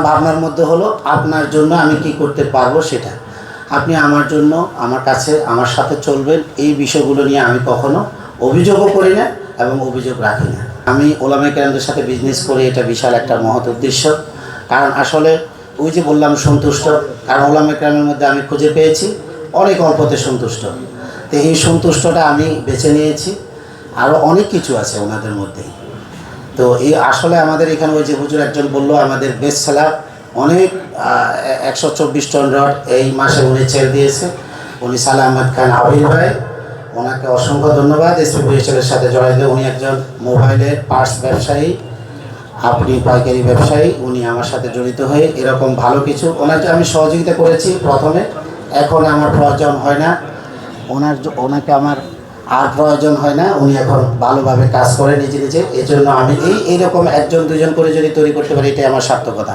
ভাবনার মধ্যে হলো আপনার জন্য আমি কি করতে পারবো সেটা। আপনি আমার জন্য আমার কাছে আমার সাথে চলবেন, এই বিষয়গুলো নিয়ে আমি কখনো অভিযোগও করি না এবং অভিযোগ রাখি না। আমি ওলামায়ে কেরামদের সাথে বিজনেস করি, এটা বিশাল একটা মহৎ উদ্দেশ্য। কারণ আসলে ওই যে বললাম সন্তুষ্ট, কারণ ওলামায়ে কেরামের মধ্যে আমি খুঁজে পেয়েছি অনেক অল্পতে সন্তুষ্ট। তো এই সন্তুষ্টটা আমি বেছে নিয়েছি। আরও অনেক কিছু আছে ওনাদের মধ্যেই। তো এই আসলে আমাদের এখানে ওই যে হুজুর একজন বললো আমাদের বেস্ট সেলার অনেক 124 টন রড এই মাসে উনি ছেড়ে দিয়েছে, উনি সালাহ আহমেদ খান আবির ভাই, ওনাকে অসংখ্য ধন্যবাদ এসপি বরিশালের সাথে জড়াই দিয়ে। উনি একজন মোবাইলের পার্টস ব্যবসায়ী, আপনি পাইকারি ব্যবসায়ী, উনি আমার সাথে জড়িত হয়ে এরকম ভালো কিছু ওনাকে আমি সহযোগিতা করেছি প্রথমে, এখন আমার প্রয়োজন হয় না, ওনাকে আমার আর প্রয়োজন হয় না, উনি এখন ভালোভাবে কাজ করে নিজে নিজে। এই জন্য আমি এইরকম একজন দুজন করে যদি তৈরি করতে পারি, এটাই আমার সার্থকতা।